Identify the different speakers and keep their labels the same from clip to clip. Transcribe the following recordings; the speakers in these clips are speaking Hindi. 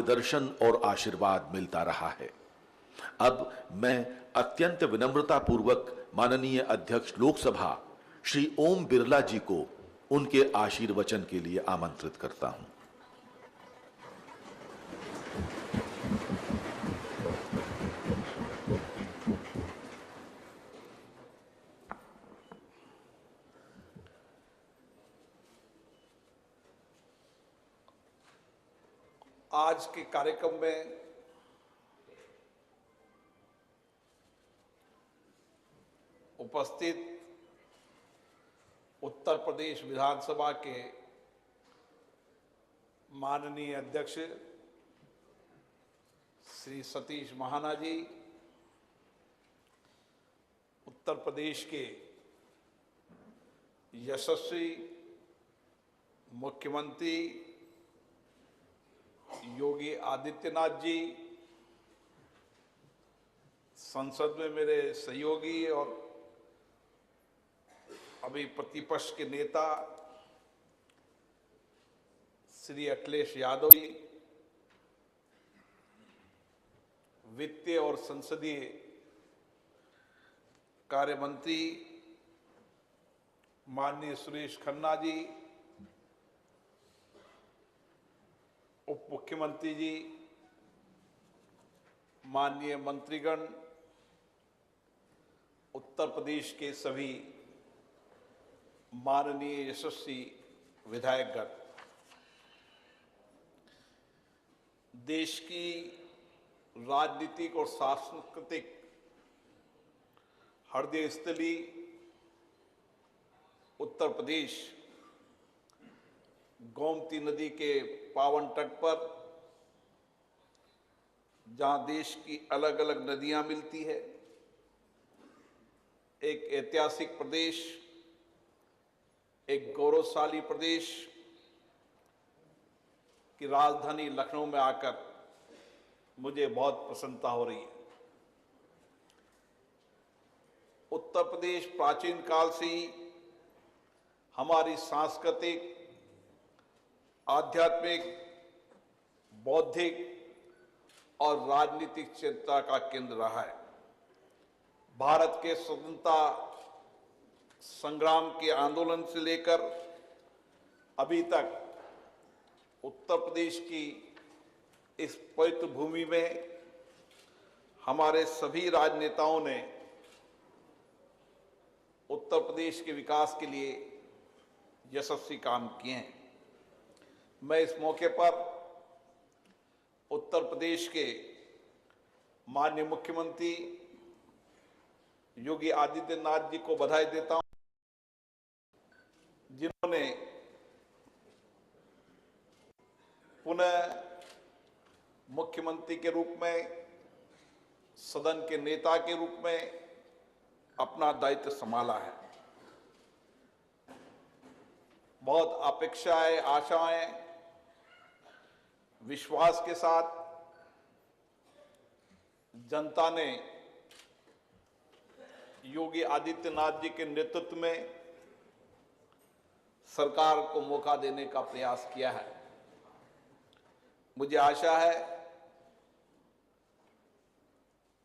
Speaker 1: मार्गदर्शन और आशीर्वाद मिलता रहा है। अब मैं अत्यंत विनम्रता पूर्वक माननीय अध्यक्ष लोकसभा श्री ओम बिरला जी को उनके आशीर्वचन के लिए आमंत्रित करता हूं।
Speaker 2: आज के कार्यक्रम में उपस्थित उत्तर प्रदेश विधानसभा के माननीय अध्यक्ष श्री सतीश महाना जी, उत्तर प्रदेश के यशस्वी मुख्यमंत्री योगी आदित्यनाथ जी, संसद में मेरे सहयोगी और अभी प्रतिपक्ष के नेता श्री अखिलेश यादव जी, वित्तीय और संसदीय कार्य मंत्री माननीय सुरेश खन्ना जी, उप मुख्यमंत्री जी, माननीय मंत्रीगण, उत्तर प्रदेश के सभी माननीय यशस्वी विधायकगण, देश की राजनीतिक और सांस्कृतिक हृदय स्थली उत्तर प्रदेश गोमती नदी के पावन तट पर, जहां देश की अलग अलग नदियां मिलती है, एक ऐतिहासिक प्रदेश, एक गौरवशाली प्रदेश की राजधानी लखनऊ में आकर मुझे बहुत प्रसन्नता हो रही है। उत्तर प्रदेश प्राचीन काल से ही हमारी सांस्कृतिक, आध्यात्मिक, बौद्धिक और राजनीतिक चिंता का केंद्र रहा है। भारत के स्वतंत्रता संग्राम के आंदोलन से लेकर अभी तक उत्तर प्रदेश की इस पवित्र भूमि में हमारे सभी राजनेताओं ने उत्तर प्रदेश के विकास के लिए यशस्वी काम किए हैं। मैं इस मौके पर उत्तर प्रदेश के माननीय मुख्यमंत्री योगी आदित्यनाथ जी को बधाई देता हूं, जिन्होंने पुनः मुख्यमंत्री के रूप में, सदन के नेता के रूप में अपना दायित्व संभाला है। बहुत अपेक्षाएं, आशाएं, विश्वास के साथ जनता ने योगी आदित्यनाथ जी के नेतृत्व में सरकार को मौका देने का प्रयास किया है। मुझे आशा है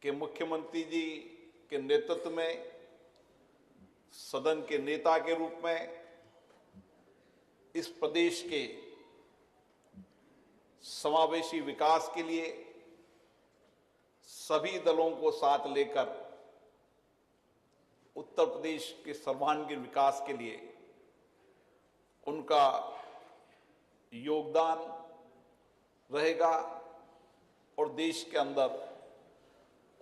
Speaker 2: कि मुख्यमंत्री जी के नेतृत्व में, सदन के नेता के रूप में इस प्रदेश के समावेशी विकास के लिए सभी दलों को साथ लेकर उत्तर प्रदेश के सर्वांगीण विकास के लिए उनका योगदान रहेगा और देश के अंदर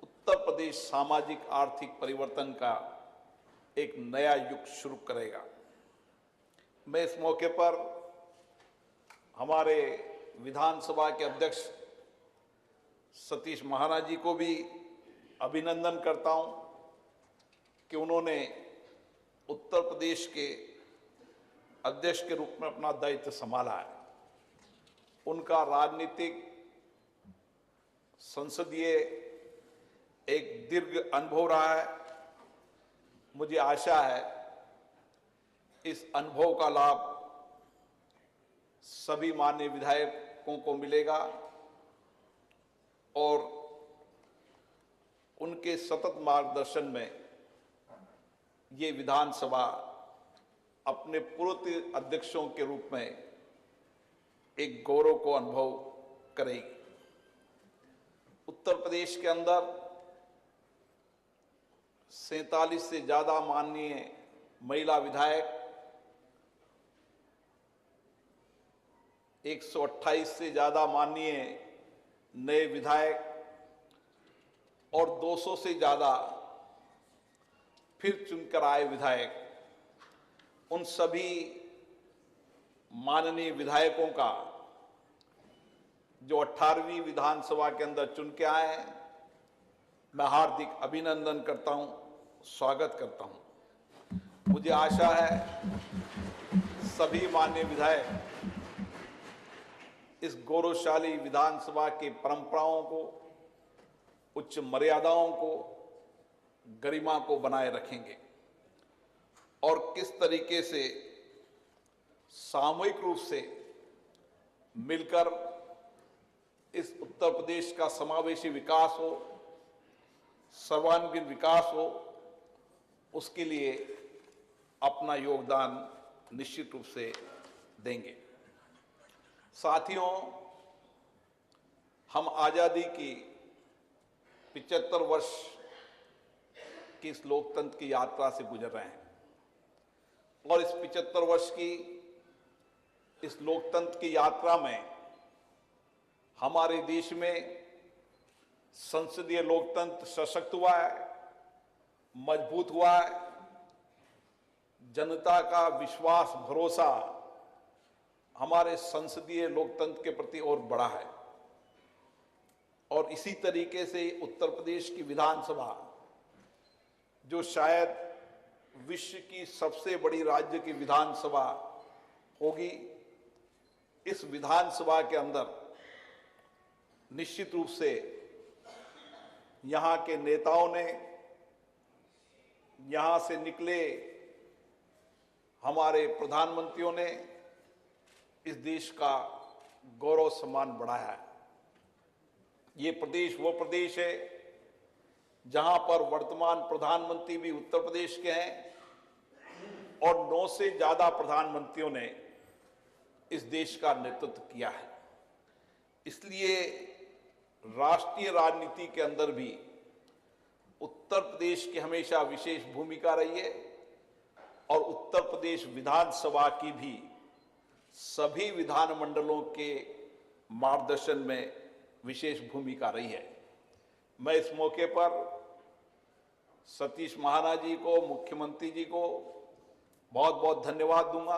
Speaker 2: उत्तर प्रदेश सामाजिक आर्थिक परिवर्तन का एक नया युग शुरू करेगा। मैं इस मौके पर हमारे विधानसभा के अध्यक्ष सतीश महाना जी को भी अभिनंदन करता हूं कि उन्होंने उत्तर प्रदेश के अध्यक्ष के रूप में अपना दायित्व संभाला है। उनका राजनीतिक, संसदीय एक दीर्घ अनुभव रहा है। मुझे आशा है इस अनुभव का लाभ सभी माननीय विधायकों को मिलेगा और उनके सतत मार्गदर्शन में ये विधानसभा अपने पूर्व अध्यक्षों के रूप में एक गौरव को अनुभव करेगी। उत्तर प्रदेश के अंदर 47 से ज्यादा माननीय महिला विधायक, 128 से ज्यादा माननीय नए विधायक और 200 से ज्यादा फिर चुनकर आए विधायक, उन सभी माननीय विधायकों का जो 18वीं विधानसभा के अंदर चुन के आए हैं, मैं हार्दिक अभिनंदन करता हूं, स्वागत करता हूं। मुझे आशा है सभी माननीय विधायक इस गौरवशाली विधानसभा की परंपराओं को, उच्च मर्यादाओं को, गरिमा को बनाए रखेंगे और किस तरीके से सामूहिक रूप से मिलकर इस उत्तर प्रदेश का समावेशी विकास हो, सर्वांगीण विकास हो, उसके लिए अपना योगदान निश्चित रूप से देंगे। साथियों, हम आजादी की 75 वर्ष की इस लोकतंत्र की यात्रा से गुजर रहे हैं और इस 75 वर्ष की इस लोकतंत्र की यात्रा में हमारे देश में संसदीय लोकतंत्र सशक्त हुआ है, मजबूत हुआ है, जनता का विश्वास, भरोसा हमारे संसदीय लोकतंत्र के प्रति और बढ़ा है। और इसी तरीके से उत्तर प्रदेश की विधानसभा, जो शायद विश्व की सबसे बड़ी राज्य की विधानसभा होगी, इस विधानसभा के अंदर निश्चित रूप से यहाँ के नेताओं ने, यहाँ से निकले हमारे प्रधानमंत्रियों ने इस देश का गौरव सम्मान बढ़ाया है। ये प्रदेश वो प्रदेश है जहां पर वर्तमान प्रधानमंत्री भी उत्तर प्रदेश के हैं और 9 से ज्यादा प्रधानमंत्रियों ने इस देश का नेतृत्व किया है। इसलिए राष्ट्रीय राजनीति के अंदर भी उत्तर प्रदेश की हमेशा विशेष भूमिका रही है और उत्तर प्रदेश विधानसभा की भी सभी विधानमंडलों के मार्गदर्शन में विशेष भूमिका रही है। मैं इस मौके पर सतीश महाना जी को, मुख्यमंत्री जी को बहुत बहुत धन्यवाद दूंगा,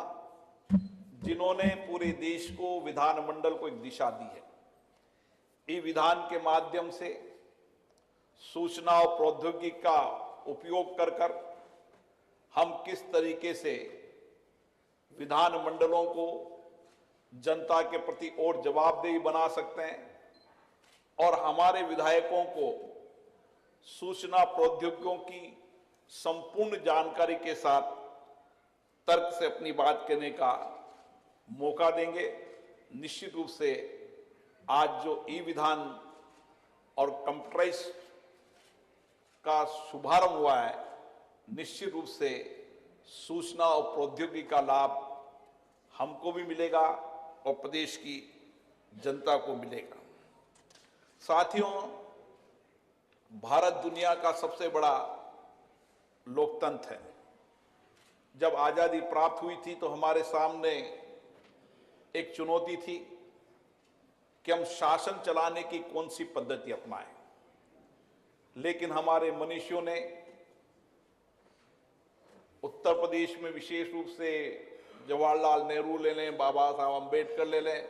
Speaker 2: जिन्होंने पूरे देश को, विधानमंडल को एक दिशा दी है। ई विधान के माध्यम से सूचना और प्रौद्योगिकी का उपयोग कर हम किस तरीके से विधानमंडलों को जनता के प्रति और जवाबदेही बना सकते हैं और हमारे विधायकों को सूचना प्रौद्योगिकियों की संपूर्ण जानकारी के साथ तर्क से अपनी बात कहने का मौका देंगे। निश्चित रूप से आज जो ई विधान और कंप्यूटराइज का शुभारंभ हुआ है, निश्चित रूप से सूचना और प्रौद्योगिकी का लाभ हमको भी मिलेगा और प्रदेश की जनता को मिलेगा। साथियों, भारत दुनिया का सबसे बड़ा लोकतंत्र है। जब आजादी प्राप्त हुई थी तो हमारे सामने एक चुनौती थी कि हम शासन चलाने की कौन सी पद्धति अपनाएं, लेकिन हमारे मनीषियों ने उत्तर प्रदेश में विशेष रूप से जवाहरलाल नेहरू ले लें, बाबा साहब अम्बेडकर ले लें,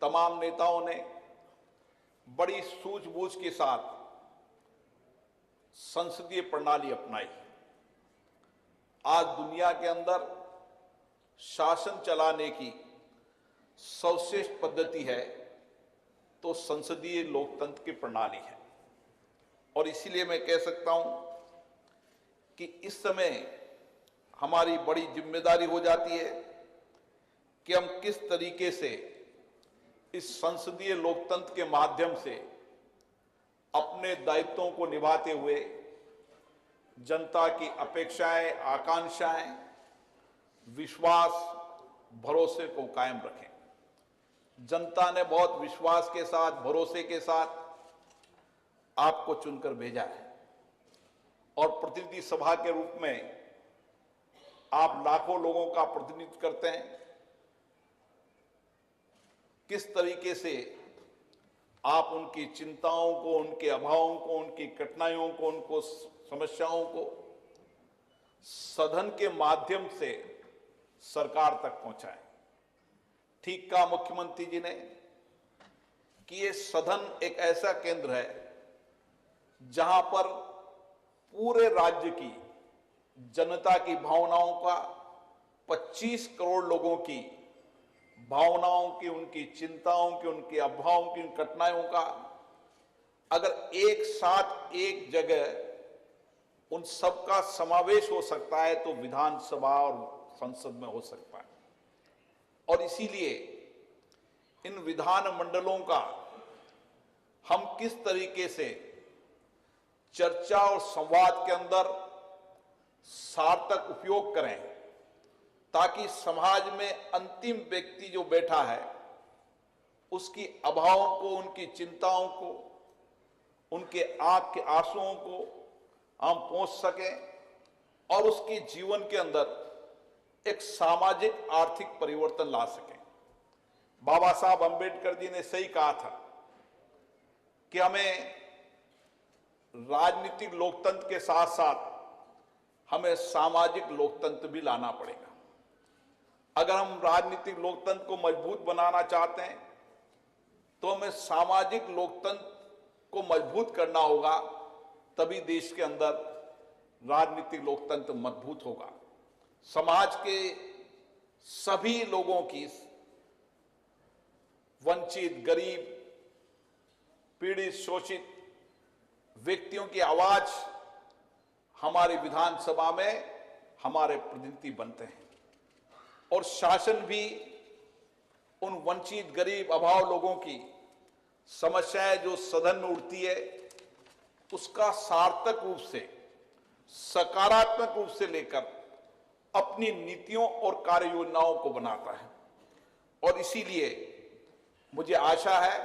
Speaker 2: तमाम नेताओं ने बड़ी सूझबूझ के साथ संसदीय प्रणाली अपनाई। आज दुनिया के अंदर शासन चलाने की सर्वश्रेष्ठ पद्धति है तो संसदीय लोकतंत्र की प्रणाली है। और इसीलिए मैं कह सकता हूं कि इस समय हमारी बड़ी जिम्मेदारी हो जाती है कि हम किस तरीके से इस संसदीय लोकतंत्र के माध्यम से अपने दायित्वों को निभाते हुए जनता की अपेक्षाएं, आकांक्षाएं, विश्वास, भरोसे को कायम रखें। जनता ने बहुत विश्वास के साथ, भरोसे के साथ आपको चुनकर भेजा है और प्रतिनिधि सभा के रूप में आप लाखों लोगों का प्रतिनिधित्व करते हैं। किस तरीके से आप उनकी चिंताओं को, उनके अभावों को, उनकी कठिनाइयों को, उनको समस्याओं को सदन के माध्यम से सरकार तक पहुंचाएं। ठीक कहा मुख्यमंत्री जी ने कि ये सदन एक ऐसा केंद्र है जहां पर पूरे राज्य की जनता की भावनाओं का, 25 करोड़ लोगों की भावनाओं की, उनकी चिंताओं की, उनके अभावों की, उन कठिनाइयों का अगर एक साथ एक जगह उन सबका समावेश हो सकता है तो विधानसभा और संसद में हो सकता है। और इसीलिए इन विधान मंडलों का हम किस तरीके से चर्चा और संवाद के अंदर सार्थक उपयोग करें ताकि समाज में अंतिम व्यक्ति जो बैठा है उसकी अभावों को, उनकी चिंताओं को, उनके आंख के आंसुओं को हम पहुंच सकें और उसके जीवन के अंदर एक सामाजिक आर्थिक परिवर्तन ला सकें। बाबा साहब अंबेडकर जी ने सही कहा था कि हमें राजनीतिक लोकतंत्र के साथ साथ हमें सामाजिक लोकतंत्र भी लाना पड़ेगा। अगर हम राजनीतिक लोकतंत्र को मजबूत बनाना चाहते हैं तो हमें सामाजिक लोकतंत्र को मजबूत करना होगा, तभी देश के अंदर राजनीतिक लोकतंत्र मजबूत होगा। समाज के सभी लोगों की, वंचित, गरीब, पीड़ित, शोषित व्यक्तियों की आवाज हमारी विधानसभा में हमारे प्रतिनिधि बनते हैं और शासन भी उन वंचित, गरीब, अभाव लोगों की समस्याएं जो सदन में उठती है उसका सार्थक रूप से, सकारात्मक रूप से लेकर अपनी नीतियों और कार्य योजनाओं को बनाता है। और इसीलिए मुझे आशा है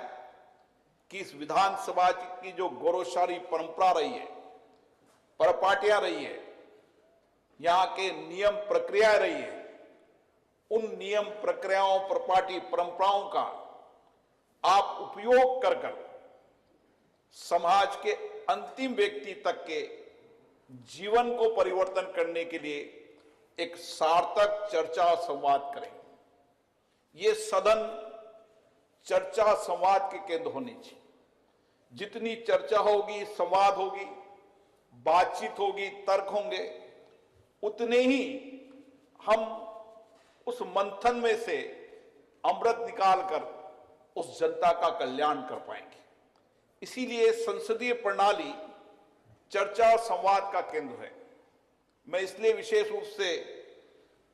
Speaker 2: कि इस विधानसभा की जो गौरवशाली परंपरा रही है, परिपाटियां रही है, यहां के नियम प्रक्रिया रही है, उन नियम प्रक्रियाओं, परिपाटी, परंपराओं का आप उपयोग कर समाज के अंतिम व्यक्ति तक के जीवन को परिवर्तन करने के लिए एक सार्थक चर्चा और संवाद करें। ये सदन चर्चा संवाद के केंद्र होने चाहिए। जितनी चर्चा होगी, संवाद होगी, बातचीत होगी, तर्क होंगे, उतने ही हम उस मंथन में से अमृत निकालकर उस जनता का कल्याण कर पाएंगे। इसीलिए संसदीय प्रणाली चर्चा और संवाद का केंद्र है। मैं इसलिए विशेष रूप से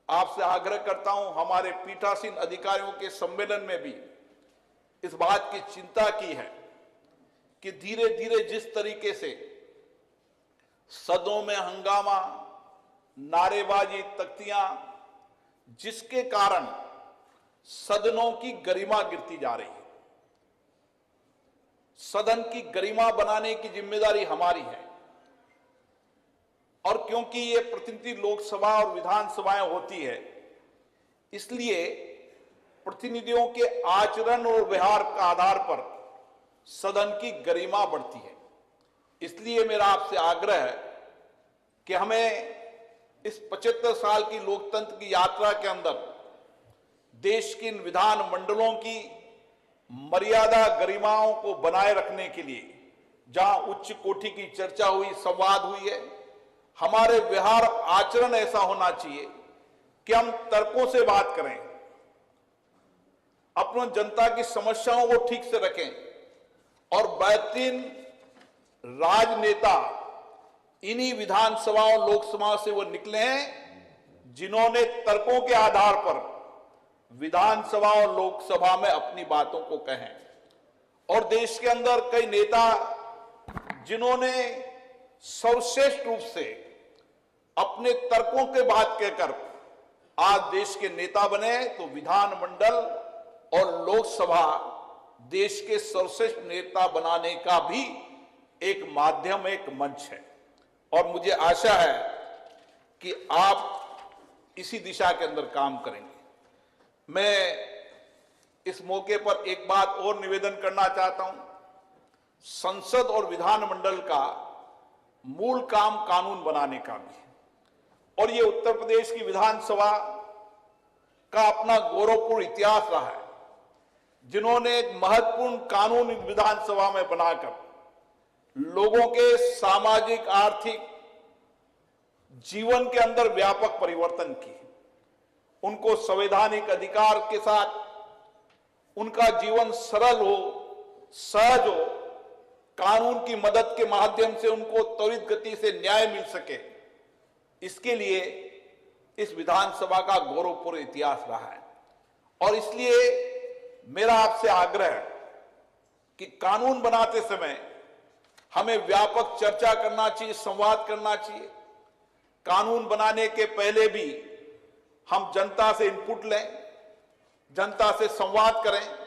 Speaker 2: आपसे आग्रह करता हूं, हमारे पीठासीन अधिकारियों के सम्मेलन में भी इस बात की चिंता की है कि धीरे धीरे जिस तरीके से सदनों में हंगामा, नारेबाजी, तख्तियां, जिसके कारण सदनों की गरिमा गिरती जा रही है। सदन की गरिमा बनाने की जिम्मेदारी हमारी है और क्योंकि ये प्रतिनिधि लोकसभा और विधानसभाएं होती है, इसलिए प्रतिनिधियों के आचरण और व्यवहार के आधार पर सदन की गरिमा बढ़ती है। इसलिए मेरा आपसे आग्रह है कि हमें इस 75 साल की लोकतंत्र की यात्रा के अंदर देश के इन विधान मंडलों की मर्यादा, गरिमाओं को बनाए रखने के लिए जहां उच्च कोटि की चर्चा हुई, संवाद हुई है, हमारे व्यवहार, आचरण ऐसा होना चाहिए कि हम तर्कों से बात करें, अपनी जनता की समस्याओं को ठीक से रखें और बेहतरीन राजनेता इन्हीं विधानसभाओं, लोकसभा से वो निकले हैं जिन्होंने तर्कों के आधार पर विधानसभा और लोकसभा में अपनी बातों को कहें। और देश के अंदर कई नेता जिन्होंने सर्वश्रेष्ठ रूप से अपने तर्कों के बात कहकर आज देश के नेता बने, तो विधानमंडल और लोकसभा देश के सर्वश्रेष्ठ नेता बनाने का भी एक माध्यम, एक मंच है। और मुझे आशा है कि आप इसी दिशा के अंदर काम करेंगे। मैं इस मौके पर एक बात और निवेदन करना चाहता हूं। संसद और विधानमंडल का मूल काम कानून बनाने का भी है, और ये उत्तर प्रदेश की विधानसभा का अपना गौरवपूर्ण इतिहास रहा है, जिन्होंने एक महत्वपूर्ण कानून विधानसभा में बनाकर लोगों के सामाजिक आर्थिक जीवन के अंदर व्यापक परिवर्तन किए। उनको संवैधानिक अधिकार के साथ उनका जीवन सरल हो, सहज हो, कानून की मदद के माध्यम से उनको त्वरित गति से न्याय मिल सके, इसके लिए इस विधानसभा का गौरवपूर्ण इतिहास रहा है। और इसलिए मेरा आपसे आग्रह है कि कानून बनाते समय हमें व्यापक चर्चा करना चाहिए, संवाद करना चाहिए। कानून बनाने के पहले भी हम जनता से इनपुट लें, जनता से संवाद करें।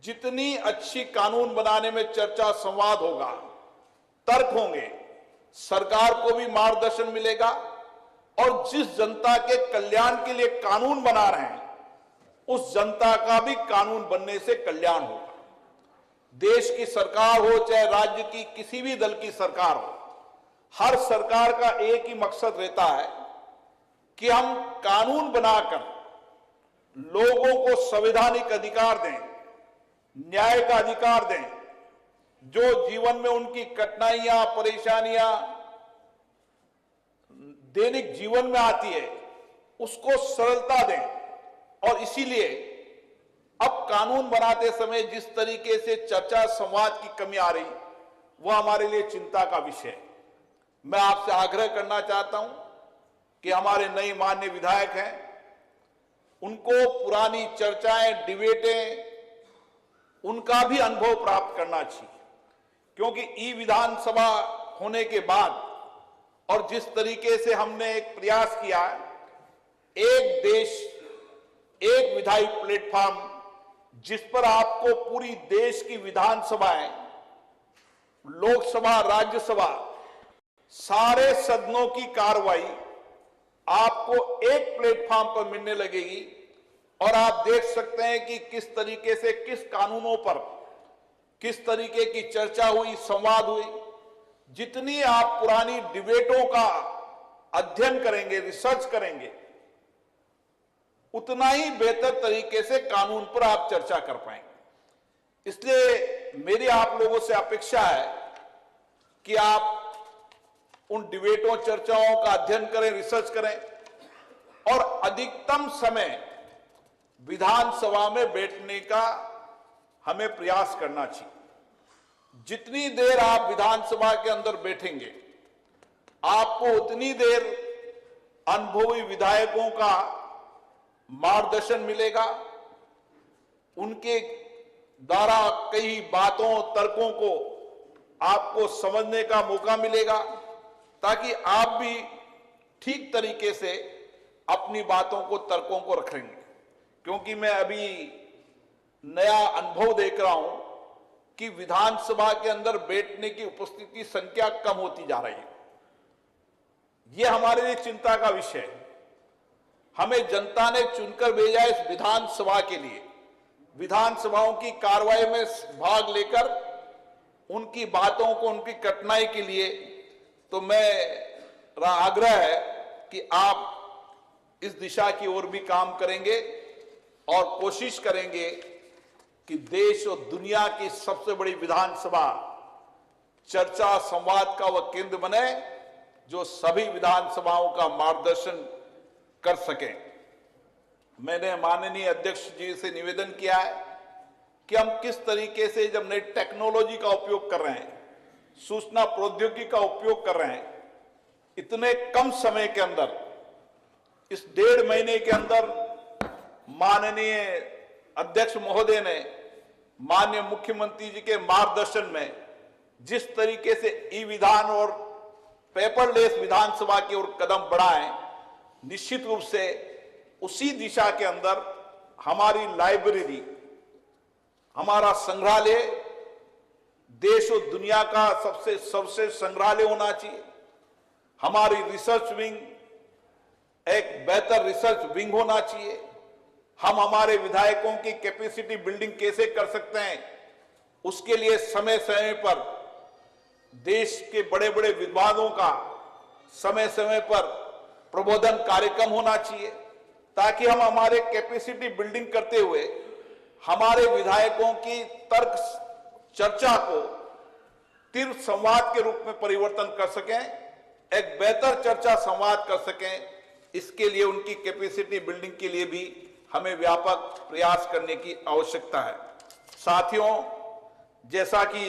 Speaker 2: जितनी अच्छी कानून बनाने में चर्चा संवाद होगा, तर्क होंगे, सरकार को भी मार्गदर्शन मिलेगा, और जिस जनता के कल्याण के लिए कानून बना रहे हैं उस जनता का भी कानून बनने से कल्याण होगा। देश की सरकार हो चाहे राज्य की किसी भी दल की सरकार हो, हर सरकार का एक ही मकसद रहता है कि हम कानून बनाकर लोगों को संवैधानिक अधिकार दें, न्याय का अधिकार दें, जो जीवन में उनकी कठिनाइयां, परेशानियां दैनिक जीवन में आती है उसको सरलता दें। और इसीलिए अब कानून बनाते समय जिस तरीके से चर्चा संवाद की कमी आ रही, वह हमारे लिए चिंता का विषय है। मैं आपसे आग्रह करना चाहता हूं कि हमारे नए माननीय विधायक हैं, उनको पुरानी चर्चाएं, डिबेटें, उनका भी अनुभव प्राप्त करना चाहिए। क्योंकि ई विधानसभा होने के बाद और जिस तरीके से हमने एक प्रयास किया, एक देश एक विधायी प्लेटफॉर्म, जिस पर आपको पूरी देश की विधानसभाएं, लोकसभा, राज्यसभा, सारे सदनों की कार्रवाई आपको एक प्लेटफॉर्म पर मिलने लगेगी। और आप देख सकते हैं कि किस तरीके से किस कानूनों पर किस तरीके की चर्चा हुई, संवाद हुई। जितनी आप पुरानी डिबेटों का अध्ययन करेंगे, रिसर्च करेंगे, उतना ही बेहतर तरीके से कानून पर आप चर्चा कर पाएंगे। इसलिए मेरी आप लोगों से अपेक्षा है कि आप उन डिबेटों, चर्चाओं का अध्ययन करें, रिसर्च करें, और अधिकतम समय विधानसभा में बैठने का हमें प्रयास करना चाहिए। जितनी देर आप विधानसभा के अंदर बैठेंगे, आपको उतनी देर अनुभवी विधायकों का मार्गदर्शन मिलेगा, उनके द्वारा कई बातों, तर्कों को आपको समझने का मौका मिलेगा, ताकि आप भी ठीक तरीके से अपनी बातों को, तर्कों को रखेंगे। क्योंकि मैं अभी नया अनुभव देख रहा हूं कि विधानसभा के अंदर बैठने की उपस्थिति की संख्या कम होती जा रही है। यह हमारे लिए चिंता का विषय है। हमें जनता ने चुनकर भेजा इस विधानसभा के लिए, विधानसभाओं की कार्रवाई में भाग लेकर उनकी बातों को, उनकी कठिनाई के लिए। तो मेरा आग्रह है कि आप इस दिशा की ओर भी काम करेंगे और कोशिश करेंगे कि देश और दुनिया की सबसे बड़ी विधानसभा चर्चा, संवाद का वह केंद्र बने, जो सभी विधानसभाओं का मार्गदर्शन कर सकें। मैंने माननीय अध्यक्ष जी से निवेदन किया है कि हम किस तरीके से, जब नई टेक्नोलॉजी का उपयोग कर रहे हैं, सूचना प्रौद्योगिकी का उपयोग कर रहे हैं, इतने कम समय के अंदर, इस 1.5 महीने के अंदर माननीय अध्यक्ष महोदय ने माननीय मुख्यमंत्री जी के मार्गदर्शन में जिस तरीके से ई विधान और पेपरलेस विधानसभा की ओर कदम बढ़ाएं, निश्चित रूप से उसी दिशा के अंदर हमारी लाइब्रेरी, हमारा संग्रहालय देश और दुनिया का सबसे सर्वश्रेष्ठ संग्रहालय होना चाहिए। हमारी रिसर्च विंग एक बेहतर रिसर्च विंग होना चाहिए। हम हमारे विधायकों की कैपेसिटी बिल्डिंग कैसे कर सकते हैं, उसके लिए समय समय पर देश के बड़े बड़े विद्वानों का समय समय पर प्रबोधन कार्यक्रम होना चाहिए, ताकि हम हमारे कैपेसिटी बिल्डिंग करते हुए हमारे विधायकों की तर्क चर्चा को तीव्र संवाद के रूप में परिवर्तन कर सकें, एक बेहतर चर्चा संवाद कर सकें। इसके लिए उनकी कैपेसिटी बिल्डिंग के लिए भी हमें व्यापक प्रयास करने की आवश्यकता है। साथियों, जैसा कि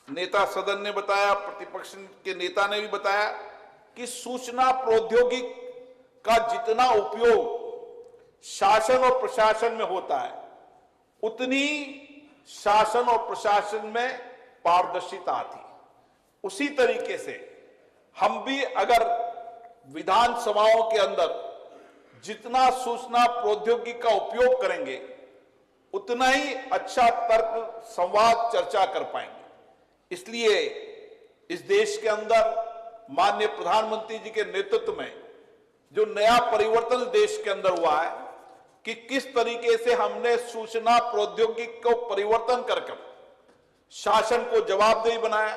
Speaker 2: नेता सदन ने बताया, प्रतिपक्ष के नेता ने भी बताया कि सूचना प्रौद्योगिकी का जितना उपयोग शासन और प्रशासन में होता है, उतनी शासन और प्रशासन में पारदर्शिता आती है। उसी तरीके से हम भी अगर विधानसभाओं के अंदर जितना सूचना प्रौद्योगिकी का उपयोग करेंगे, उतना ही अच्छा तर्क संवाद चर्चा कर पाएंगे। इसलिए इस देश के अंदर माननीय प्रधानमंत्री जी के नेतृत्व में जो नया परिवर्तन देश के अंदर हुआ है कि किस तरीके से हमने सूचना प्रौद्योगिकी को परिवर्तन करके शासन को जवाबदेही बनाया,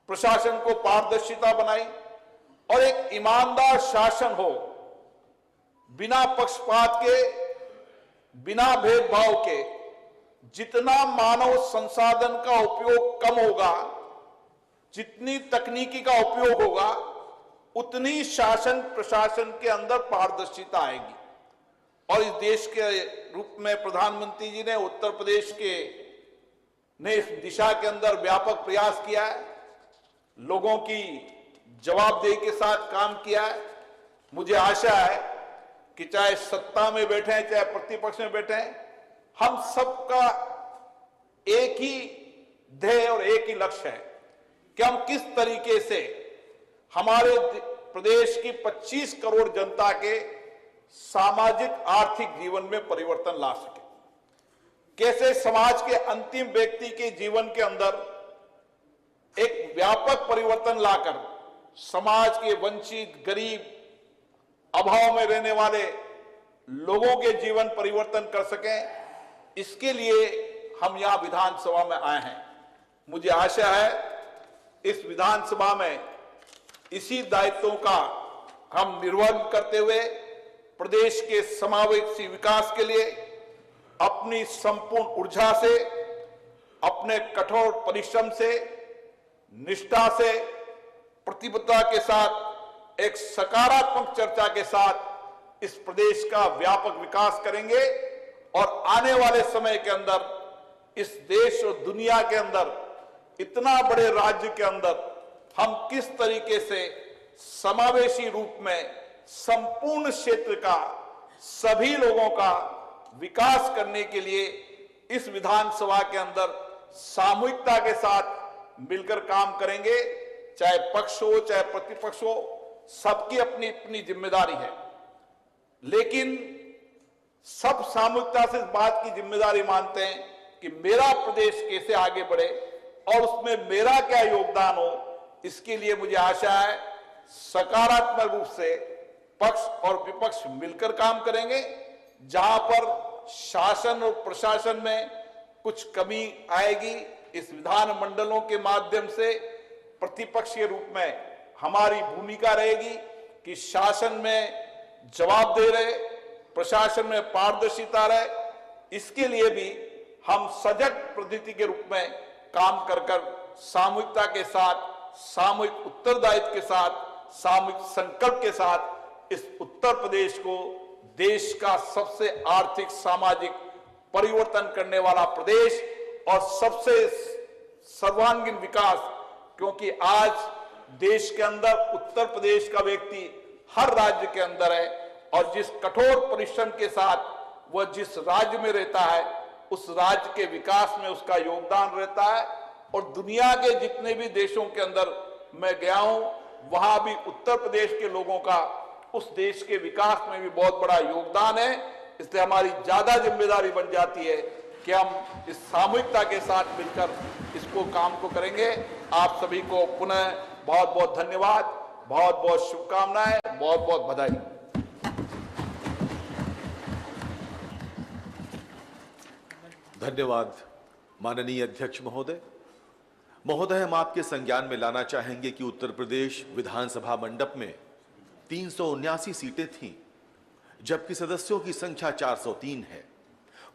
Speaker 2: प्रशासन को पारदर्शिता बनाई और एक ईमानदार शासन हो, बिना पक्षपात के, बिना भेदभाव के। जितना मानव संसाधन का उपयोग कम होगा, जितनी तकनीकी का उपयोग होगा, उतनी शासन प्रशासन के अंदर पारदर्शिता आएगी। और इस देश के रूप में प्रधानमंत्री जी ने उत्तर प्रदेश के ने इस दिशा के अंदर व्यापक प्रयास किया है, लोगों की जवाबदेही के साथ काम किया है। मुझे आशा है कि चाहे सत्ता में बैठे हैं, चाहे प्रतिपक्ष में बैठे हैं, हम सबका एक ही ध्येय और एक ही लक्ष्य है कि हम किस तरीके से हमारे प्रदेश की 25 करोड़ जनता के सामाजिक आर्थिक जीवन में परिवर्तन ला सके, कैसे समाज के अंतिम व्यक्ति के जीवन के अंदर एक व्यापक परिवर्तन लाकर समाज के वंचित, गरीब, अभाव में रहने वाले लोगों के जीवन परिवर्तन कर सकें। इसके लिए हम यहां विधानसभा में आए हैं। मुझे आशा है इस विधानसभा में इसी दायित्वों का हम निर्वहन करते हुए प्रदेश के समावेशी विकास के लिए अपनी संपूर्ण ऊर्जा से, अपने कठोर परिश्रम से, निष्ठा से, प्रतिबद्धता के साथ, एक सकारात्मक चर्चा के साथ इस प्रदेश का व्यापक विकास करेंगे और आने वाले समय के अंदर इस देश और दुनिया के अंदर, इतना बड़े राज्य के अंदर हम किस तरीके से समावेशी रूप में संपूर्ण क्षेत्र का, सभी लोगों का विकास करने के लिए इस विधानसभा के अंदर सामूहिकता के साथ मिलकर काम करेंगे। चाहे पक्ष हो, चाहे प्रतिपक्ष हो, सबकी अपनी अपनी जिम्मेदारी है, लेकिन सब सामूहिकता से इस बात की जिम्मेदारी मानते हैं कि मेरा प्रदेश कैसे आगे बढ़े और उसमें मेरा क्या योगदान हो। इसके लिए मुझे आशा है सकारात्मक रूप से पक्ष और विपक्ष मिलकर काम करेंगे। जहां पर शासन और प्रशासन में कुछ कमी आएगी, इस विधान मंडलों के माध्यम से प्रतिपक्ष के रूप में हमारी भूमिका रहेगी कि शासन में जवाब दे रहे, प्रशासन में पारदर्शिता रहे। इसके लिए भी हम सजग पद्धति के रूप में काम कर सामूहिकता के साथ, सामूहिक उत्तरदायित्व के साथ, सामूहिक संकल्प के साथ इस उत्तर प्रदेश को देश का सबसे आर्थिक सामाजिक परिवर्तन करने वाला प्रदेश और सबसे सर्वांगीण विकास, क्योंकि आज देश के अंदर उत्तर प्रदेश का व्यक्ति हर राज्य के अंदर है और जिस कठोर परिश्रम के साथ वह जिस राज्य में रहता है, उस राज्य के विकास में उसका योगदान रहता है। और दुनिया के जितने भी देशों के अंदर मैं गया हूं, वहां भी उत्तर प्रदेश के लोगों का उस देश के विकास में भी बहुत बड़ा योगदान है। इसलिए हमारी ज्यादा जिम्मेदारी बन जाती है कि हम इस सामूहिकता के साथ मिलकर इसको काम को करेंगे। आप सभी को पुनः बहुत बहुत धन्यवाद, बहुत बहुत शुभकामनाएं, बहुत बहुत बधाई।
Speaker 1: धन्यवाद माननीय अध्यक्ष महोदय। महोदय, हम आपके संज्ञान में लाना चाहेंगे कि उत्तर प्रदेश विधानसभा मंडप में 379 सीटें थीं, जबकि सदस्यों की संख्या 403 है।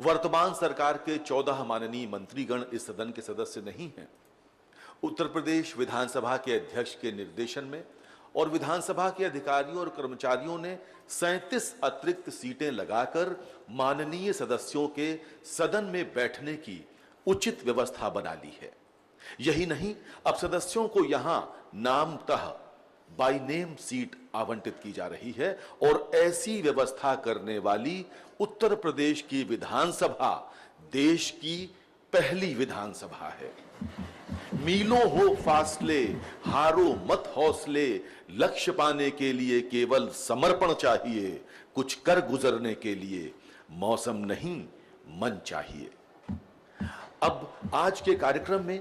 Speaker 1: वर्तमान सरकार के 14 माननीय मंत्रीगण इस सदन के सदस्य नहीं हैं। उत्तर प्रदेश विधानसभा के अध्यक्ष के निर्देशन में और विधानसभा के अधिकारियों और कर्मचारियों ने 37 अतिरिक्त सीटें लगाकर माननीय सदस्यों के सदन में बैठने की उचित व्यवस्था बना ली है। यही नहीं, अब सदस्यों को यहां नामतः बाय नेम सीट आवंटित की जा रही है और ऐसी व्यवस्था करने वाली उत्तर प्रदेश की विधानसभा देश की पहली विधानसभा है। मीलों हो फासले, हारो मत हौसले, लक्ष्य पाने के लिए केवल समर्पण चाहिए, कुछ कर गुजरने के लिए मौसम नहीं मन चाहिए। अब आज के कार्यक्रम में